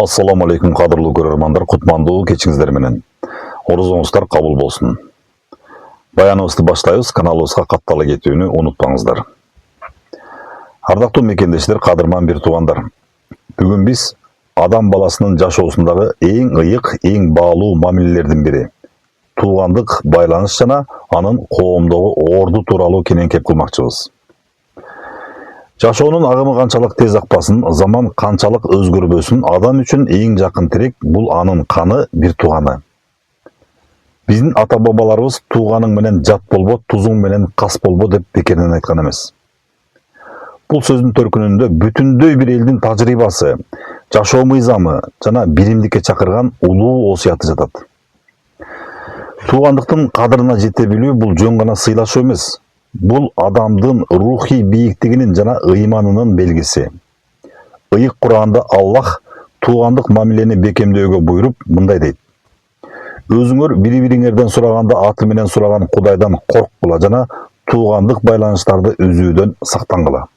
Assalamu alaikum qadırlı görөрmanдар, кутмандуу кечиңиздер менен. Орозоңуздар кабыл болсун. Баяныбызды баштайбыз, каналыбызга каттала кетүүнү унутпаңыздар. Ардактуу мекендештер, кадырман бир туугандар. Бүгүн биз адам баласынын жашоосундагы эң ыйык, эң баалуу мамилелердин бири туугандык байланыш жана анын коомдогу орду тууралуу кенен-кеп кылмакчыбыз. Жашоонун агымы канчалык тез акпасын, заман канчалык өзгөрбөсүн, адам үчүн эң жакын тирек бул анын каны, бир тууганы. Биздин ата-бабаларыбыз тууганың менен жат болбо, тузуң менен кас болбо деп бекерден айткан эмес. Бул сөздүн төркүнүндө бүтүндөй бир элдин тажрыйбасы, жашоо мыйзамы жана биримдикке чакырган улуу осуяты жатат. Туугандыктын кадырына жете билүү бул жөн гана сыйлашуу эмес. Бул адамдын рухий бийиктигинин жана ыйманынын белгиси. Ыйык Куранда Аллах туугандык мамилени бекемдөөгө буйруп мындай дейт: өзүңөр бири-бириңерден сураганда аты менен сураган Кудайдан корккула жана туугандык байланыштарды үзүүдөн сактангыла.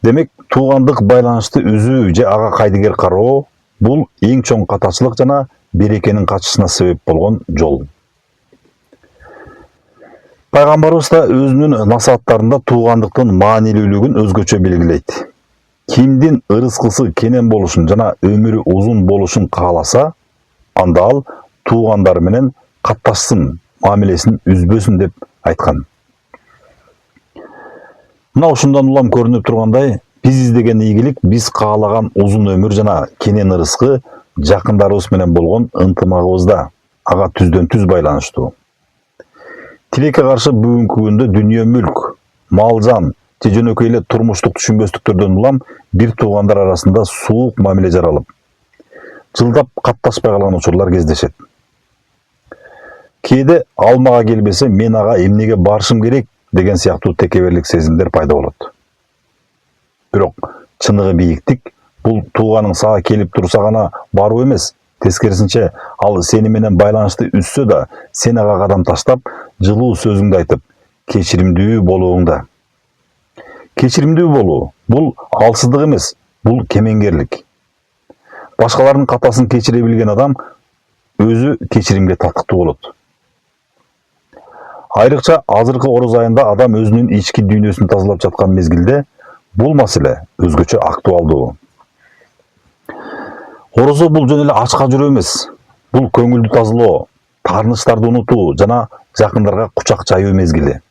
Демек, туугандык байланышты үзүү же ага кайдыгер кароо бул эң чоң катачылык жана берекенин качышына себеп болгон жол. Пайгамбарыбыз да өзүнүн насааттарында туугандыктын маанилүүлүгүн өзгөчө белгилейт. Кимдин ырыскысы кенен болушун жана өмүрү узун болушун кааласа, анда ал туугандары менен катташсын, мамилесин үзбөсүн деп айткан. Мына ушундан улам көрүнүп тургандай, биз издеген ийгилик, биз каалаган узун өмүр жана кенен ырыскы жакындарыбыз менен болгон ынтымагыбызда, ага түздөн түз байланыштуу. Тилекке каршы бүгүнкү күндө дүнүйө мүлк, мал-жан же жөнөкөй эле турмуштук түшүнбөстүктөрдөн улам бир туугандар арасында суук мамиле жаралып, жылдап катташпай калган учурлар кездешет. Кээде ал мага келбесе, мен ага эмнеге барышым керек деген сыяктуу текеберлик сезимдер пайда болот. Бирок чыныгы бийиктик бул тууганың сага келип турса гана баруу эмес. Тескерисинче, ал сени менен байланышты үзсө да, сен ага кадам таштап, жылуу сөзүңдү айтып, кечиримдүү болууңда. Кечиримдүү болуу бул алсыздык эмес, бул кемеңгерлик. Башкалардын катасын кечире билген адам өзү кечиримге татыктуу болот. Айрыкча азыркы ороз айында адам өзүнүн ички дүйнөсүн тазалап жаткан мезгилде бул маселе өзгөчө актуалдуу. Орозо бул жөн эле ачка жүрүү эмес, бул көңүлдү тазалоо, таарынычтарды унутуу жана жакындарга кучак жайуу мезгили.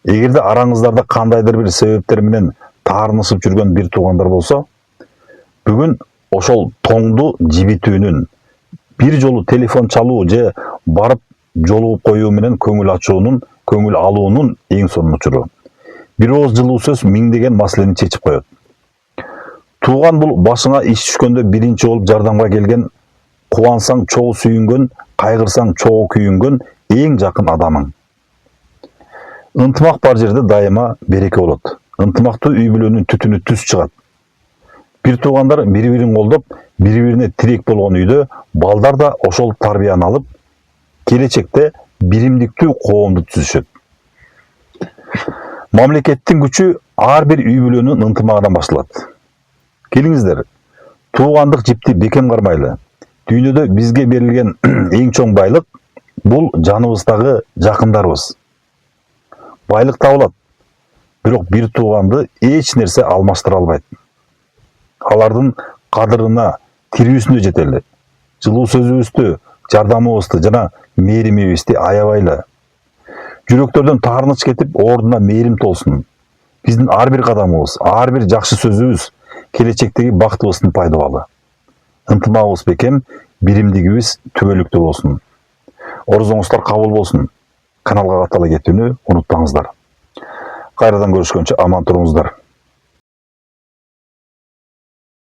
Эгерде араңыздарда кандайдыр бир себептер менен таарынышып жүргөн бир туугандар болсо, бүгүн ошол тоңду жибитүүнүн, бир жолу телефон чалуу же барып жолугуп коюу менен көңүл ачуунун, көңүл алуунун эң сонун учуру. Бир ооз жылуу сөз миңдеген маселени чечип коет. Тууган бул башыңа иш түшкөндө биринчи болуп жардамга келген, кубансаң чогуу сүйүнгөн, кайгырсаң чогуу күйүнгөн эң жакын адамың. Ынтымак бар жерде дайыма береке болот. Ынтымактуу үй бүлөнүн түтүнү түз чыгат. Бир туугандар бири-бирин колдоп, бири-бирине тирек болгон үйдө балдар да ошол тарбияны алып, келечекте биримдиктүү коомду түзүшөт. Мамлекеттин күчү ар бир үй бүлөнүн ынтымагынан башталат. Келиңиздер, туугандык жипти бекем кармайлы. Дүйнөдө бизге берилген эң чоң байлык бул жаныбыздагы жакындарыбыз. Байлык табылат, бирок бир тууганды эч нерсе алмаштыра албайт. Алардын кадырына, тирүүсүнө жетели. Жылуу сөзүбүздү, жардамыбызды жана мээримибизди аябайлы. Жүрөктөрдөн таарыныч кетип, ордуна мээрим толсун. Биздин ар бир кадамыбыз, ар бир жакшы сөзүбүз келечектеги бактыбыздын пайдабалы. Ынтымагыбыз бекем, биримдигибиз түбөлүктүү болсун. Орозоңуздар кабыл болсун. Каналга каттала кетүүнү унутпаңыздар. Кайрадан көрүшкөнчө аман туруңуздар.